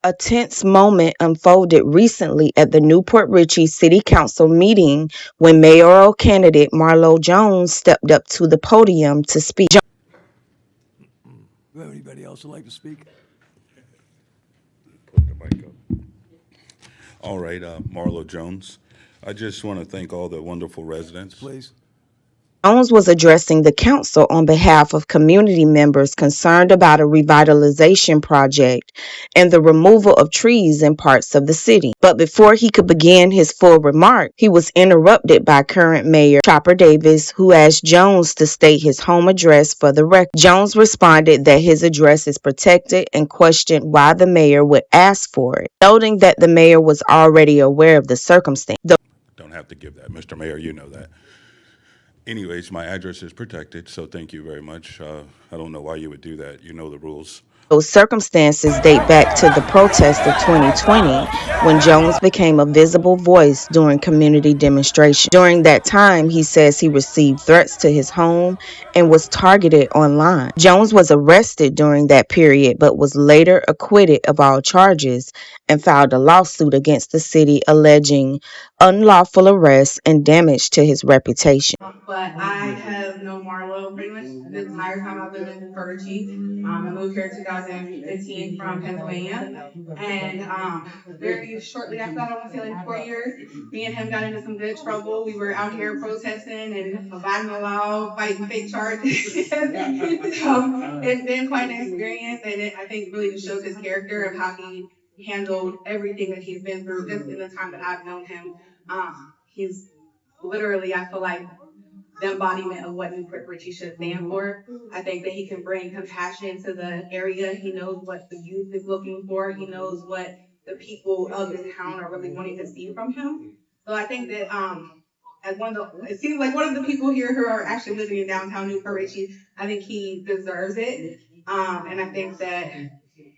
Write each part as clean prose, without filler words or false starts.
A tense moment unfolded recently at the new Port Richey City Council meeting when mayoral candidate Marlowe Jones stepped up to the podium to speak. Do anybody else would like to speak? Put the mic up. All right, Marlowe Jones. I just want to thank all the wonderful residents. Please. Jones was addressing the council on behalf of community members concerned about a revitalization project and the removal of trees in parts of the city. But before he could begin his full remark, he was interrupted by current mayor Chopper Davis, who asked Jones to state his home address for the record. Jones responded that his address is protected and questioned why the mayor would ask for it, noting that the mayor was already aware of the circumstance. Don't have to give that, Mr. Mayor, you know that. Anyways, my address is protected, so thank you very much. I don't know why you would do that. You know the rules. Those circumstances date back to the protest of 2020 when Jones became a visible voice during community demonstrations. During that time, he says he received threats to his home and was targeted online. Jones was arrested during that period but was later acquitted of all charges and filed a lawsuit against the city alleging unlawful arrest and damage to his reputation. But I have known Marlowe pretty much the entire time I've lived in Port Richey. I moved here in 2015 from Pennsylvania, and very shortly after that, I want to say like 4 years, me and him got into some good trouble. We were out here protesting and fighting aloud, fighting fake charges. So it's been quite an experience, and I think really just shows his character of how he handled everything that he's been through just in the time that I've known him. He's literally, I feel like, the embodiment of what New Port Richey should stand for. I think that he can bring compassion to the area. He knows what the youth is looking for. He knows what the people of this town are really wanting to see from him. So I think that as it seems like one of the people here who are actually living in downtown New Port Richey, I think he deserves it. And I think that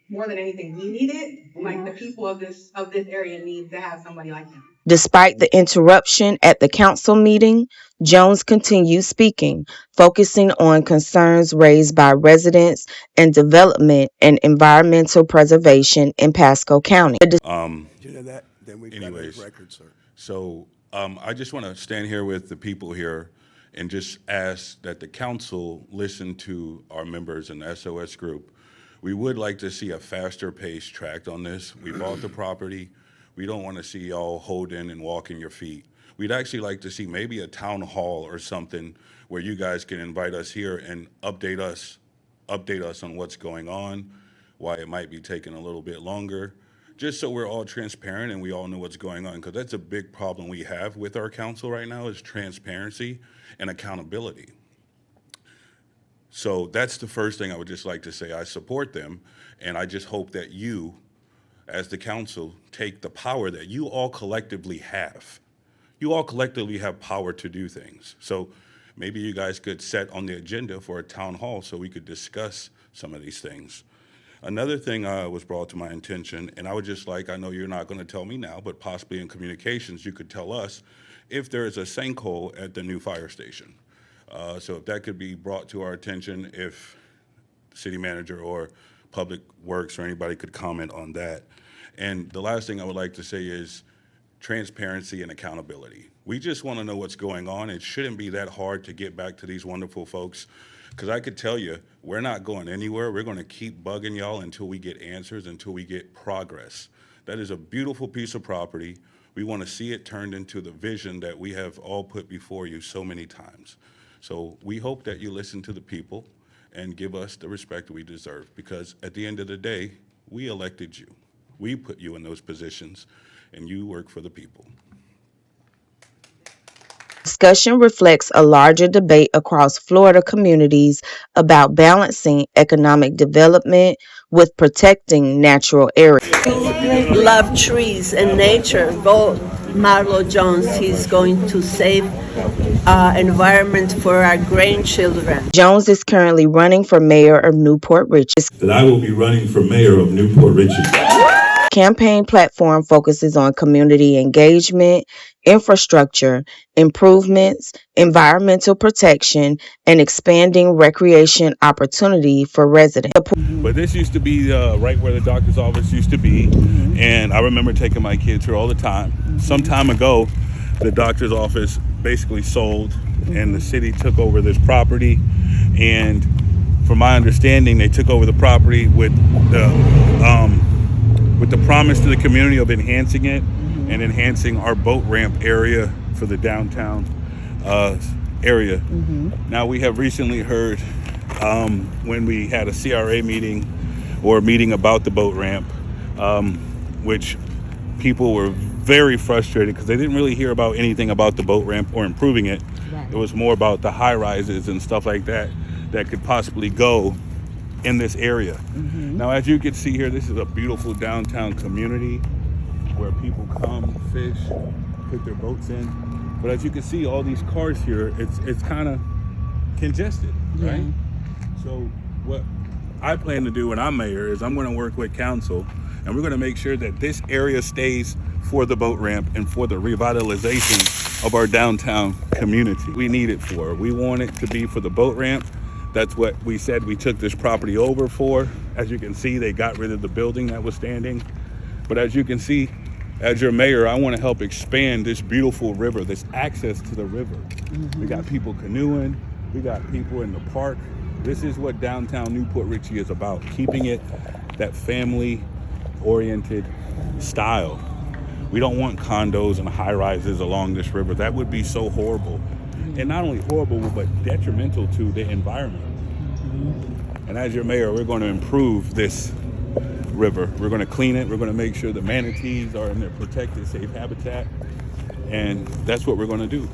more than anything, we need it. Like the people of this area need to have somebody like him. Despite the interruption at the council meeting, Jones continued speaking, focusing on concerns raised by residents and development and environmental preservation in Pasco County. You know that? Then we've got his record, sir. So I just want to stand here with the people here and just ask that the council listen to our members in the SOS group. We would like to see a faster paced track on this. We bought the property. We don't want to see y'all holding and walking your feet. We'd actually like to see maybe a town hall or something where you guys can invite us here and update us on what's going on, why it might be taking a little bit longer, just so we're all transparent and we all know what's going on, because that's a big problem we have with our council right now is transparency and accountability. So that's the first thing I would just like to say. I support them, and I just hope that you, as the council, take the power that you all collectively have. You all collectively have power to do things. So maybe you guys could set on the agenda for a town hall so we could discuss some of these things. Another thing was brought to my attention, and I would just like, I know you're not going to tell me now, but possibly in communications you could tell us if there is a sinkhole at the new fire station. So if that could be brought to our attention, if city manager or public works or anybody could comment on that. And the last thing I would like to say is transparency and accountability. We just want to know what's going on. It shouldn't be that hard to get back to these wonderful folks, because I could tell you, we're not going anywhere. We're going to keep bugging y'all until we get answers, until we get progress. That is a beautiful piece of property. We want to see it turned into the vision that we have all put before you so many times. So we hope that you listen to the people and give us the respect we deserve, because at the end of the day, we elected you. We put you in those positions, and you work for the people. Discussion reflects a larger debate across Florida communities about balancing economic development with protecting natural areas. Love trees and nature. Vote Marlowe Jones. He's going to save environment for our grandchildren. Jones is currently running for mayor of New Port Richey. That I will be running for mayor of New Port Richey. Campaign platform focuses on community engagement, infrastructure, improvements, environmental protection, and expanding recreation opportunity for residents. But this used to be right where the doctor's office used to be, and I remember taking my kids here all the time. Some time ago, the doctor's office basically sold, and the city took over this property. And from my understanding, they took over the property with the promise to the community of enhancing it and enhancing our boat ramp area for the downtown area. Now, we have recently heard when we had a CRA meeting or a meeting about the boat ramp, which people were very frustrated because they didn't really hear about anything about the boat ramp or improving it. It was more about the high rises and stuff like that that could possibly go in this area. Now, as you can see here, this is a beautiful downtown community where people come, fish, put their boats in. But as you can see, all these cars here, it's kind of congested, right? So what I plan to do when I'm mayor is I'm going to work with council, and we're going to make sure that this area stays for the boat ramp and for the revitalization of our downtown community. We need it for. We want it to be for the boat ramp. That's what we said we took this property over for. As you can see, they got rid of the building that was standing. But as you can see, as your mayor, I want to help expand this beautiful river, this access to the river. We got people canoeing. We got people in the park. This is what downtown New Port Richey is about, keeping it that family-oriented style. We don't want condos and high-rises along this river. That would be so horrible. And not only horrible, but detrimental to the environment. And as your mayor, we're going to improve this river. We're going to clean it. We're going to make sure the manatees are in their protected, safe habitat. And that's what we're going to do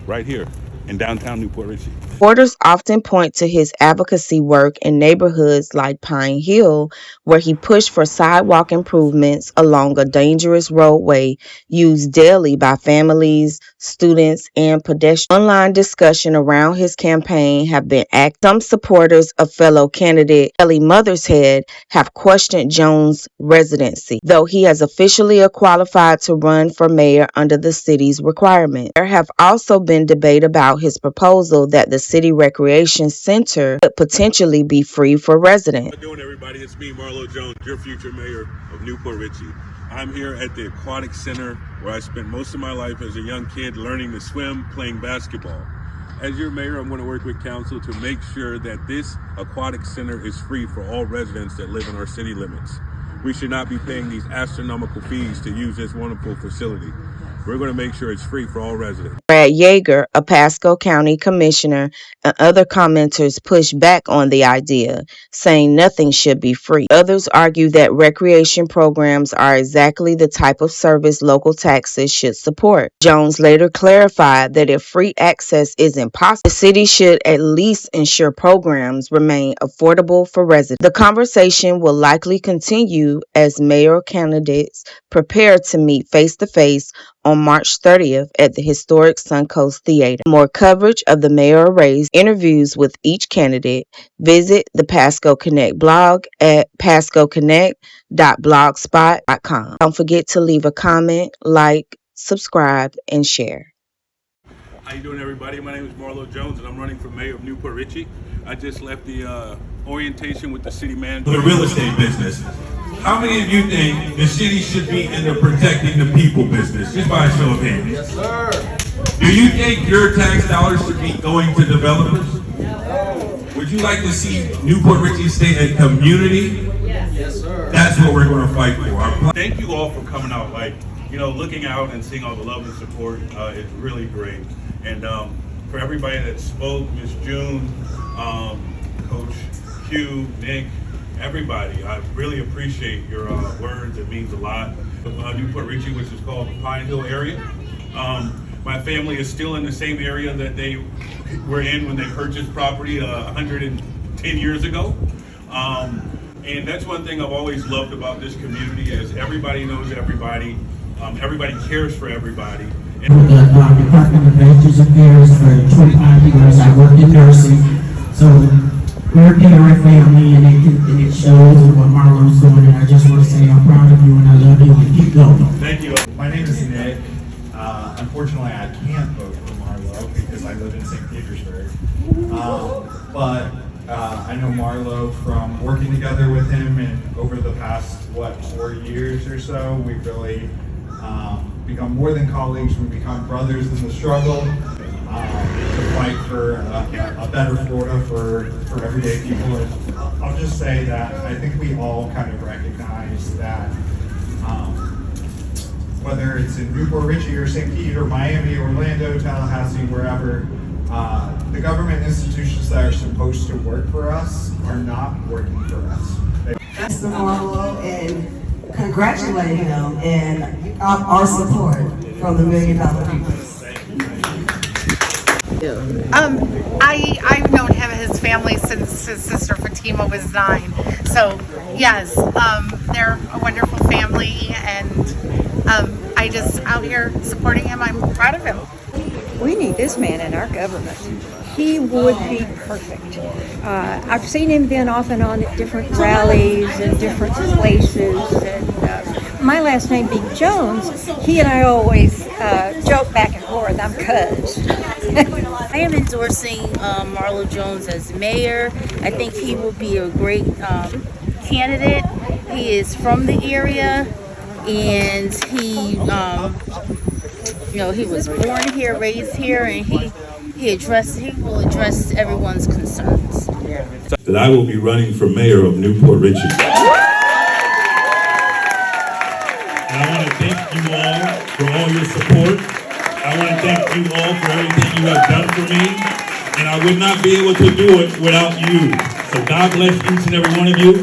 right here in downtown New Port Richey. Supporters often point to his advocacy work in neighborhoods like Pine Hill, where he pushed for sidewalk improvements along a dangerous roadway used daily by families, students, and pedestrians. Online discussion around his campaign have been active. Some supporters of fellow candidate Kelly Mothershead have questioned Jones' residency, though he has officially qualified to run for mayor under the city's requirement. There have also been debate about his proposal that the City Recreation Center could potentially be free for residents. How you doing, everybody? It's me, Marlowe Jones, your future mayor of New Port Richey. I'm here at the Aquatic Center where I spent most of my life as a young kid learning to swim, playing basketball. As your mayor, I'm going to work with council to make sure that this aquatic center is free for all residents that live in our city limits. We should not be paying these astronomical fees to use this wonderful facility. We're going to make sure it's free for all residents. Brad Yeager, a Pasco County commissioner, and other commenters pushed back on the idea, saying nothing should be free. Others argue that recreation programs are exactly the type of service local taxes should support. Jones later clarified that if free access is impossible, the city should at least ensure programs remain affordable for residents. The conversation will likely continue as mayoral candidates prepare to meet face-to-face on March 30th at the historic Suncoast Theater. For more coverage of the mayoral race, interviews with each candidate, visit the Pasco Connect blog at pascoconnect.blogspot.com. Don't forget to leave a comment, like, subscribe, and share. How you doing, everybody? My name is Marlowe Jones, and I'm running for mayor of New Port Richey. I just left the orientation with the city manager. The real estate business. How many of you think the city should be in the protecting the people business? Just by a show of hands. Yes, sir. Do you think your tax dollars should be going to developers? No. Would you like to see New Port Richey stay a community? Yes, sir. That's what we're going to fight for. Thank you all for coming out. Looking out and seeing all the love and support is really great. And for everybody that spoke, Miss June, Coach Hugh, Nick, everybody, I really appreciate your words. It means a lot. New Port Richey, which is called the Pine Hill area. My family is still in the same area that they were in when they purchased property 110 years ago. And that's one thing I've always loved about this community is everybody knows everybody. Everybody cares for everybody. The Department of Veterans Affairs for 25 years. I worked in nursing. So we're a parent family, and it shows what Marlowe's doing. And I just want to say I'm proud of you and I love you and keep going. Thank you. My name is Ned. Unfortunately, I can't vote for Marlowe because I live in St. Petersburg. But I know Marlowe from working together with him, and over the past, 4 years or so, we've really become more than colleagues. We've become brothers in the struggle to fight for a better Florida for everyday people. And I'll just say that I think we all kind of recognize that whether it's in Newport Richey or St. Pete or Miami, Orlando, Tallahassee, wherever, the government institutions that are supposed to work for us are not working for us. Mr. Marlowe, and congratulate him and our support from the $1 Million People. I've known him and his family since his sister Fatima was 9. So yes, they're a wonderful family, and I just out here supporting him. I'm proud of him. We need this man in our government. He would be perfect. I've seen him then off and on at different rallies and different places. And my last name being Jones, he and I always joke back and forth. I'm cuz. I am endorsing Marlowe Jones as mayor. I think he will be a great candidate. He is from the area, and he he was born here, raised here, and he will address everyone's concerns. That I will be running for mayor of Newport Richey. And I want to thank you all for all your support. I want to thank you all for everything you have done for me. And I would not be able to do it without you. So God bless each and every one of you.